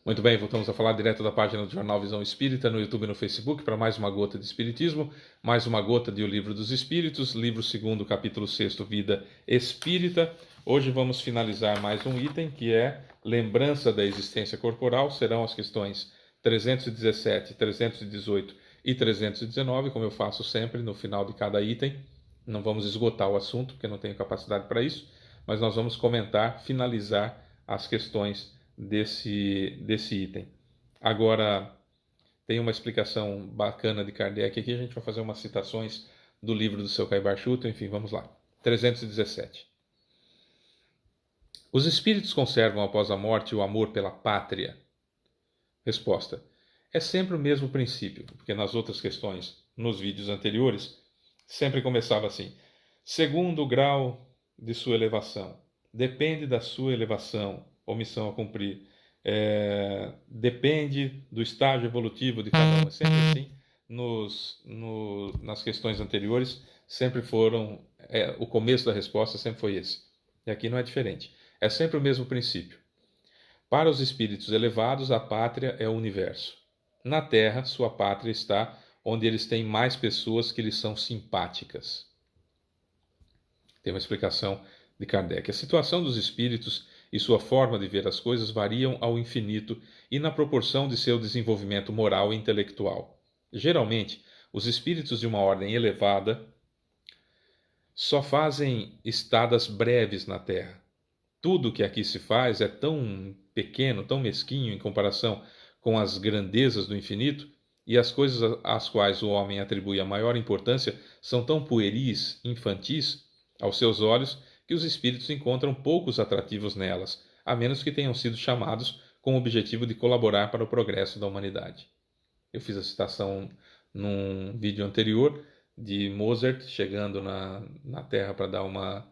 Muito bem, voltamos a falar direto da página do Jornal Visão Espírita, no YouTube e no Facebook, para mais uma gota de Espiritismo, mais uma gota de O Livro dos Espíritos, livro 2º, capítulo 6º, Vida Espírita. Hoje vamos finalizar mais um item, que é Lembrança da Existência Corporal. Serão as questões 317, 318 e 319, como eu faço sempre no final de cada item. Não vamos esgotar o assunto, porque não tenho capacidade para isso, mas nós vamos comentar, finalizar as questões desse item. Agora, tem uma explicação bacana de Kardec aqui, a gente vai fazer umas citações do livro do seu Caibar Schutel, enfim, vamos lá. 317. Os espíritos conservam após a morte o amor pela pátria? Resposta. É sempre o mesmo princípio, porque nas outras questões, nos vídeos anteriores, sempre começava assim: segundo grau de sua elevação, depende da sua elevação ou missão a cumprir, depende do estágio evolutivo de cada um. É sempre assim. Nas questões anteriores, sempre foram, o começo da resposta sempre foi esse. E aqui não é diferente. É sempre o mesmo princípio. Para os espíritos elevados, a pátria é o universo. Na Terra, sua pátria está onde eles têm mais pessoas que lhes são simpáticas. Tem uma explicação de Kardec. A situação dos espíritos e sua forma de ver as coisas variam ao infinito e na proporção de seu desenvolvimento moral e intelectual. Geralmente, os espíritos de uma ordem elevada só fazem estadas breves na Terra. Tudo o que aqui se faz é tão pequeno, tão mesquinho em comparação com as grandezas do infinito, e as coisas às quais o homem atribui a maior importância são tão pueris, infantis, aos seus olhos, que os espíritos encontram poucos atrativos nelas, a menos que tenham sido chamados com o objetivo de colaborar para o progresso da humanidade. Eu fiz a citação num vídeo anterior de Mozart chegando na Terra para dar uma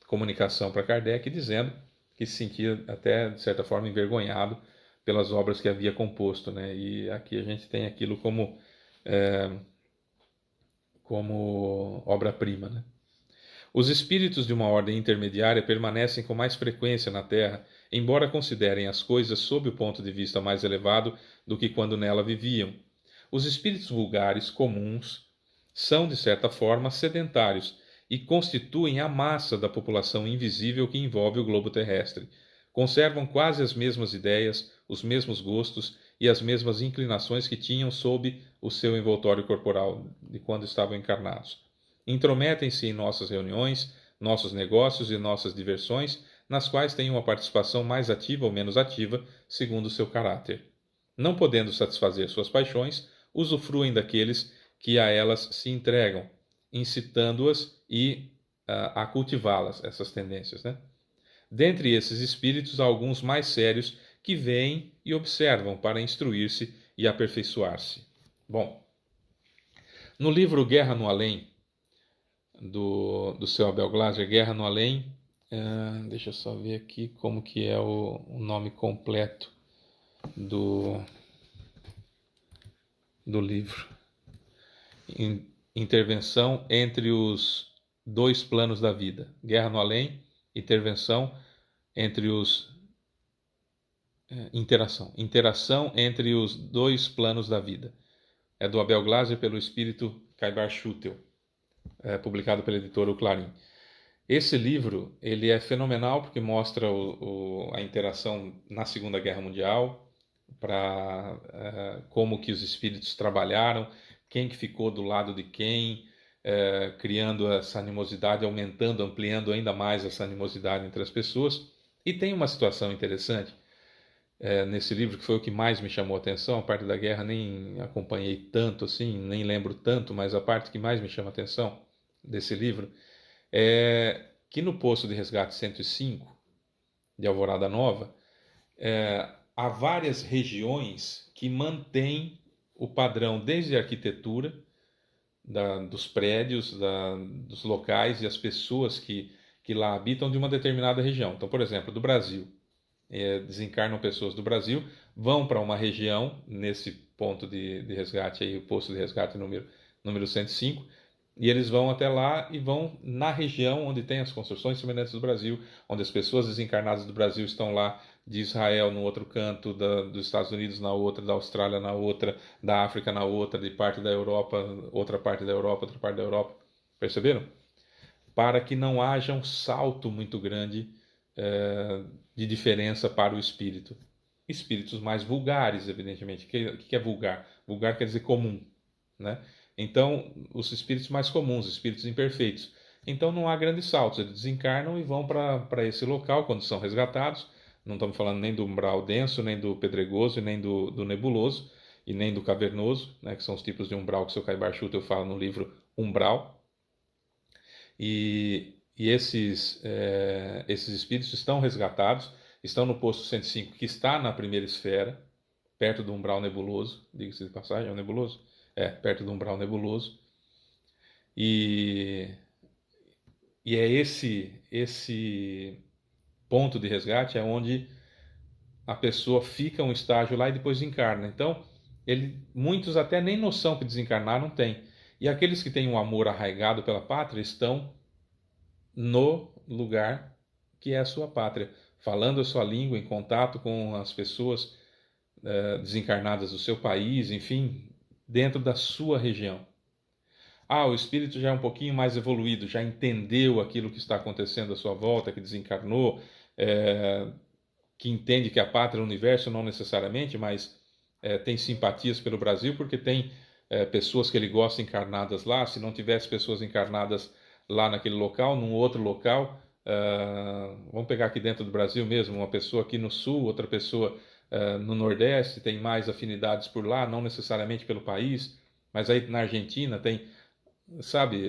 comunicação para Kardec, dizendo que se sentia até, de certa forma, envergonhado pelas obras que havia composto, né? E aqui a gente tem aquilo como obra-prima, né? Os espíritos de uma ordem intermediária permanecem com mais frequência na Terra, embora considerem as coisas sob o ponto de vista mais elevado do que quando nela viviam. Os espíritos vulgares, comuns, são, de certa forma, sedentários e constituem a massa da população invisível que envolve o globo terrestre. Conservam quase as mesmas ideias, os mesmos gostos e as mesmas inclinações que tinham sob o seu envoltório corporal de quando estavam encarnados. Intrometem-se em nossas reuniões, nossos negócios e nossas diversões, nas quais têm uma participação mais ativa ou menos ativa, segundo o seu caráter. Não podendo satisfazer suas paixões, usufruem daqueles que a elas se entregam, incitando-as a cultivá-las, essas tendências, né? Dentre esses espíritos, há alguns mais sérios que veem e observam para instruir-se e aperfeiçoar-se. Bom, no livro Guerra no Além, do seu Abel Glasser, Guerra no Além, deixa eu só ver aqui como que é o nome completo do livro. Intervenção entre os dois planos da vida. Guerra no Além, intervenção entre os... Interação entre os dois planos da vida. É do Abel Glasser pelo espírito Caibar Schutel, publicado pela editora O Clarim. Esse livro ele é fenomenal porque mostra a interação na Segunda Guerra Mundial, como que os espíritos trabalharam, quem que ficou do lado de quem, criando essa animosidade, aumentando, ampliando ainda mais essa animosidade entre as pessoas. E tem uma situação interessante nesse livro, que foi o que mais me chamou a atenção. A parte da guerra nem acompanhei tanto assim, nem lembro tanto, mas a parte que mais me chama a atenção desse livro é que no posto de resgate 105 de Alvorada Nova, há várias regiões que mantêm o padrão desde a arquitetura dos prédios, dos locais e as pessoas que lá habitam de uma determinada região. Então, por exemplo, do Brasil, desencarnam pessoas do Brasil, vão para uma região, nesse ponto de resgate, aí, o posto de resgate número 105, e eles vão até lá e vão na região onde tem as construções semelhantes do Brasil, onde as pessoas desencarnadas do Brasil estão lá de Israel no outro canto, dos Estados Unidos na outra, da Austrália na outra, da África na outra, de parte da Europa, outra parte da Europa, outra parte da Europa. Perceberam? Para que não haja um salto muito grande de diferença para o espírito. Espíritos mais vulgares, evidentemente. O que é vulgar? Vulgar quer dizer comum, né? Então, os espíritos mais comuns, espíritos imperfeitos. Então, não há grandes saltos. Eles desencarnam e vão para esse local quando são resgatados. Não estamos falando nem do umbral denso, nem do pedregoso, nem do nebuloso, e nem do cavernoso, né, que são os tipos de umbral que o seu Caibar Schutter fala no livro Umbral. E esses espíritos estão resgatados, estão no posto 105, que está na primeira esfera, perto do umbral nebuloso, diga-se de passagem, é o nebuloso? Perto do umbral nebuloso. E é esse ponto de resgate é onde a pessoa fica um estágio lá e depois encarna. Então, muitos até nem noção que desencarnaram têm. E aqueles que têm um amor arraigado pela pátria estão no lugar que é a sua pátria, falando a sua língua, em contato com as pessoas desencarnadas do seu país, enfim, dentro da sua região. O espírito já é um pouquinho mais evoluído, já entendeu aquilo que está acontecendo à sua volta, que desencarnou, que entende que a pátria é o universo, não necessariamente, mas tem simpatias pelo Brasil, porque tem pessoas que ele gosta encarnadas lá. Se não tivesse pessoas encarnadas lá naquele local, num outro local, vamos pegar aqui dentro do Brasil mesmo, uma pessoa aqui no sul, outra pessoa no Nordeste, tem mais afinidades por lá, não necessariamente pelo país, mas aí na Argentina tem, sabe,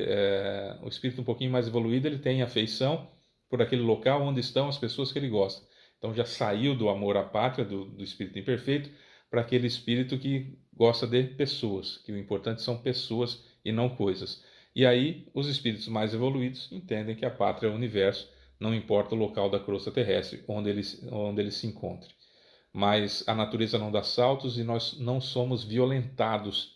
o espírito um pouquinho mais evoluído, ele tem afeição por aquele local onde estão as pessoas que ele gosta. Então já saiu do amor à pátria, do espírito imperfeito, para aquele espírito que gosta de pessoas, que o importante são pessoas e não coisas. E aí os espíritos mais evoluídos entendem que a pátria é o universo, não importa o local da crosta terrestre onde ele se encontre. Mas a natureza não dá saltos e nós não somos violentados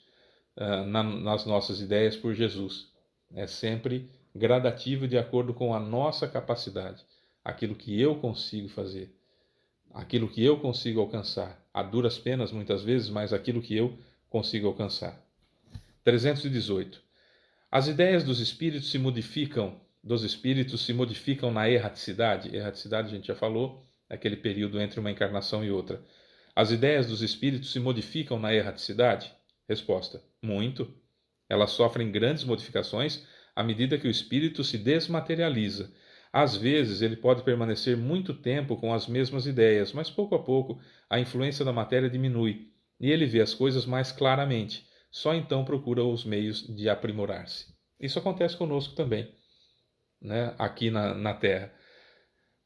nas nossas ideias por Jesus. É sempre gradativo de acordo com a nossa capacidade, aquilo que eu consigo fazer, aquilo que eu consigo alcançar, a duras penas muitas vezes, mas aquilo que eu consigo alcançar. 318. As ideias dos espíritos se modificam na erraticidade. Erraticidade a gente já falou, é aquele período entre uma encarnação e outra. As ideias dos espíritos se modificam na erraticidade? Resposta: muito. Elas sofrem grandes modificações à medida que o espírito se desmaterializa. Às vezes ele pode permanecer muito tempo com as mesmas ideias, mas pouco a pouco a influência da matéria diminui e ele vê as coisas mais claramente. Só então procura os meios de aprimorar-se. Isso acontece conosco também, né? Aqui na Terra.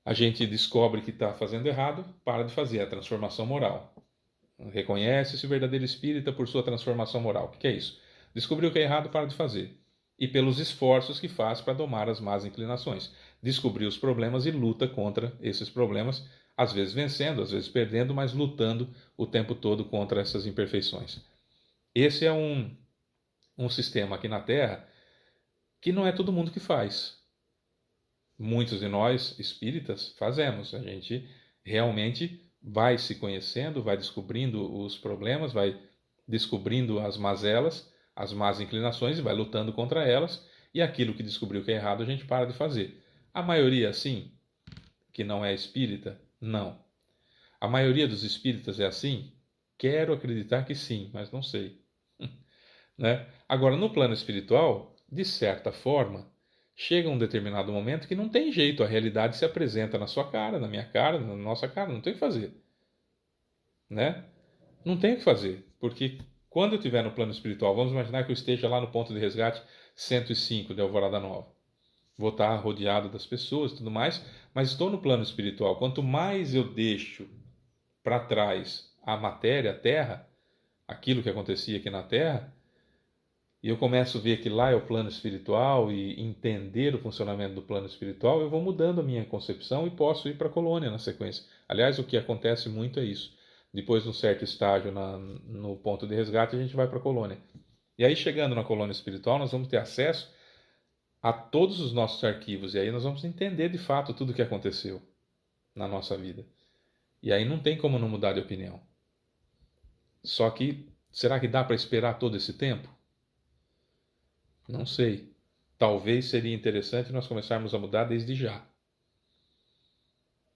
A gente descobre que está fazendo errado, para de fazer a transformação moral. Reconhece-se o verdadeiro espírita por sua transformação moral. O que é isso? Descobriu que é errado, para de fazer. E pelos esforços que faz para domar as más inclinações. Descobriu os problemas e luta contra esses problemas, às vezes vencendo, às vezes perdendo, mas lutando o tempo todo contra essas imperfeições. Esse é um sistema aqui na Terra que não é todo mundo que faz. Muitos de nós, espíritas, fazemos. A gente realmente vai se conhecendo, vai descobrindo os problemas, vai descobrindo as mazelas, as más inclinações e vai lutando contra elas. E aquilo que descobriu que é errado, a gente para de fazer. A maioria, sim, que não é espírita, não. A maioria dos espíritas é assim? Quero acreditar que sim, mas não sei. Né? Agora, no plano espiritual, de certa forma, chega um determinado momento que não tem jeito, a realidade se apresenta na sua cara, na minha cara, na nossa cara, não tem o que fazer. Né? Não tem o que fazer, porque quando eu estiver no plano espiritual, vamos imaginar que eu esteja lá no ponto de resgate 105 de Alvorada Nova. Vou estar rodeado das pessoas e tudo mais, mas estou no plano espiritual. Quanto mais eu deixo para trás a matéria, a terra, aquilo que acontecia aqui na terra, e eu começo a ver que lá é o plano espiritual e entender o funcionamento do plano espiritual, eu vou mudando a minha concepção e posso ir para a colônia na sequência. Aliás, o que acontece muito é isso. Depois de um certo estágio no ponto de resgate, a gente vai para a colônia. E aí, chegando na colônia espiritual, nós vamos ter acesso a todos os nossos arquivos. E aí nós vamos entender de fato tudo o que aconteceu na nossa vida. E aí não tem como não mudar de opinião. Só que, será que dá para esperar todo esse tempo? Não sei. Talvez seria interessante nós começarmos a mudar desde já.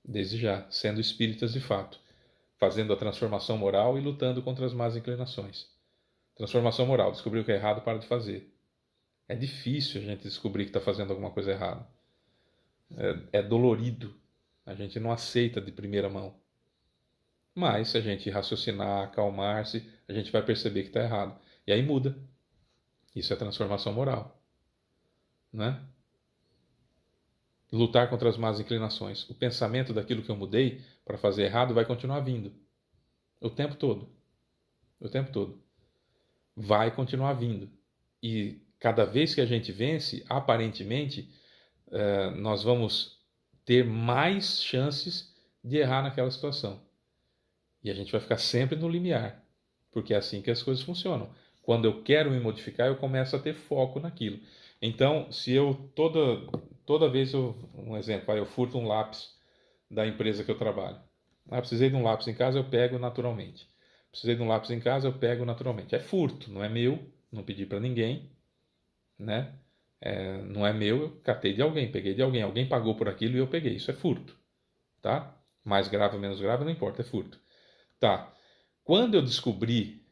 Desde já, sendo espíritas de fato, fazendo a transformação moral e lutando contra as más inclinações. Transformação moral, descobrir o que é errado, para de fazer. É difícil a gente descobrir que está fazendo alguma coisa errada. É dolorido. A gente não aceita de primeira mão. Mas se a gente raciocinar, acalmar-se, a gente vai perceber que está errado. E aí muda. Isso é transformação moral. Né? Lutar contra as más inclinações. O pensamento daquilo que eu mudei para fazer errado vai continuar vindo. O tempo todo. O tempo todo. Vai continuar vindo. E cada vez que a gente vence, aparentemente, nós vamos ter mais chances de errar naquela situação. E a gente vai ficar sempre no limiar. Porque é assim que as coisas funcionam. Quando eu quero me modificar, eu começo a ter foco naquilo. Então, se eu toda vez um exemplo, eu furto um lápis da empresa que eu trabalho. Precisei de um lápis em casa, eu pego naturalmente. Precisei de um lápis em casa, eu pego naturalmente. É furto, não é meu, não pedi para ninguém, né? Não é meu, eu catei de alguém, peguei de alguém. Alguém pagou por aquilo e eu peguei. Isso é furto, tá? Mais grave ou menos grave, não importa, é furto. Tá. Quando eu descobri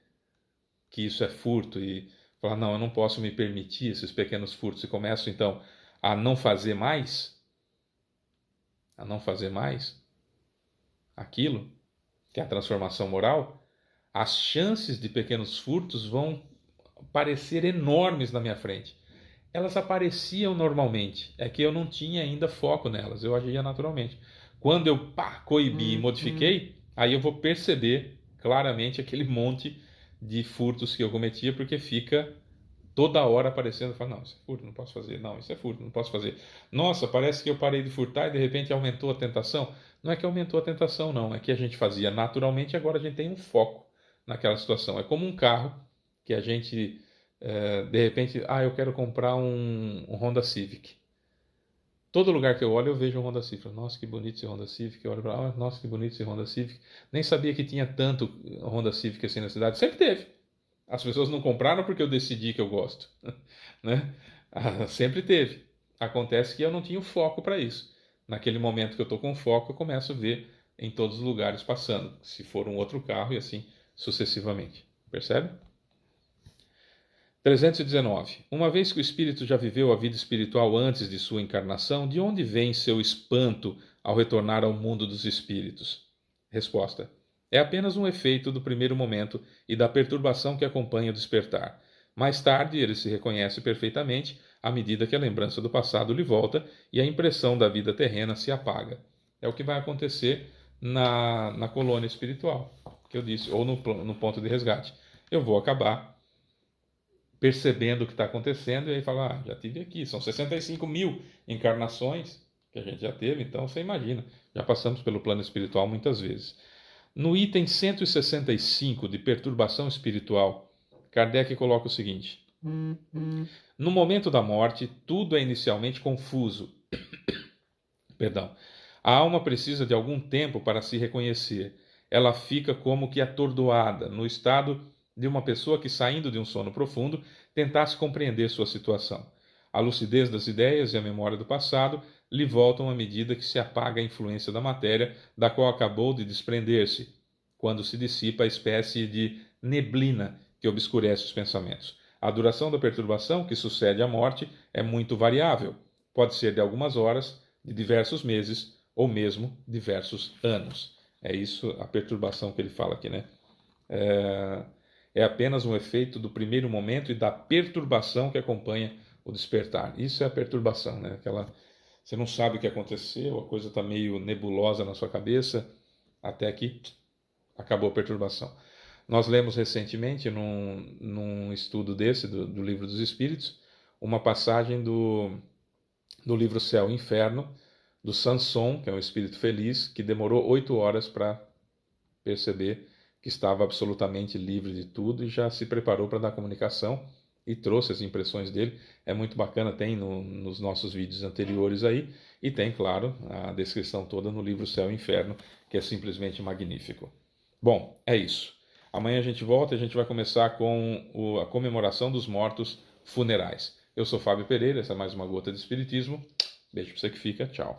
que isso é furto e falar, não, eu não posso me permitir esses pequenos furtos e começo então a não fazer mais aquilo, que é a transformação moral, as chances de pequenos furtos vão parecer enormes na minha frente. Elas apareciam normalmente, é que eu não tinha ainda foco nelas, eu agia naturalmente. Quando eu coibi e modifiquei, aí eu vou perceber claramente aquele monte de furtos que eu cometia, porque fica toda hora aparecendo, fala, não, isso é furto, não posso fazer, não, isso é furto, não posso fazer. Nossa, parece que eu parei de furtar e de repente aumentou a tentação. Não é que aumentou a tentação, não, é que a gente fazia naturalmente e agora a gente tem um foco naquela situação. É como um carro que a gente, de repente, eu quero comprar um Honda Civic. Todo lugar que eu olho eu vejo um Honda Civic. Nossa, que bonito esse Honda Civic. Eu olho para lá, nossa, que bonito esse Honda Civic. Nem sabia que tinha tanto Honda Civic assim na cidade. Sempre teve. As pessoas não compraram porque eu decidi que eu gosto, né? Sempre teve. Acontece que eu não tinha o foco para isso. Naquele momento que eu estou com foco, eu começo a ver em todos os lugares passando, se for um outro carro e assim sucessivamente. Percebe? 319. Uma vez que o espírito já viveu a vida espiritual antes de sua encarnação, de onde vem seu espanto ao retornar ao mundo dos espíritos? Resposta: é apenas um efeito do primeiro momento e da perturbação que acompanha o despertar. Mais tarde, ele se reconhece perfeitamente à medida que a lembrança do passado lhe volta e a impressão da vida terrena se apaga. É o que vai acontecer na colônia espiritual, que eu disse, ou no ponto de resgate. Eu vou acabar percebendo o que está acontecendo e aí falar, já tive aqui, são 65 mil encarnações que a gente já teve, então você imagina, já passamos pelo plano espiritual muitas vezes. No item 165 de perturbação espiritual, Kardec coloca o seguinte: no momento da morte, tudo é inicialmente confuso. Perdão. A alma precisa de algum tempo para se reconhecer. Ela fica como que atordoada, no estado de uma pessoa que, saindo de um sono profundo, tentasse compreender sua situação. A lucidez das ideias e a memória do passado lhe voltam à medida que se apaga a influência da matéria da qual acabou de desprender-se, quando se dissipa a espécie de neblina que obscurece os pensamentos. A duração da perturbação que sucede à morte é muito variável. Pode ser de algumas horas, de diversos meses ou mesmo diversos anos. É isso a perturbação que ele fala aqui, né? É apenas um efeito do primeiro momento e da perturbação que acompanha o despertar. Isso é a perturbação, né? Você não sabe o que aconteceu, a coisa está meio nebulosa na sua cabeça, até que acabou a perturbação. Nós lemos recentemente, num estudo desse, do Livro dos Espíritos, uma passagem do livro Céu e Inferno, do Sanson, que é um espírito feliz, que demorou 8 horas para perceber que estava absolutamente livre de tudo e já se preparou para dar comunicação e trouxe as impressões dele. É muito bacana, tem nos nossos vídeos anteriores aí, e tem, claro, a descrição toda no livro Céu e Inferno, que é simplesmente magnífico. Bom, é isso. Amanhã a gente volta e a gente vai começar com a comemoração dos mortos funerais. Eu sou Fábio Pereira, essa é mais uma gota de Espiritismo. Beijo pra você que fica, tchau.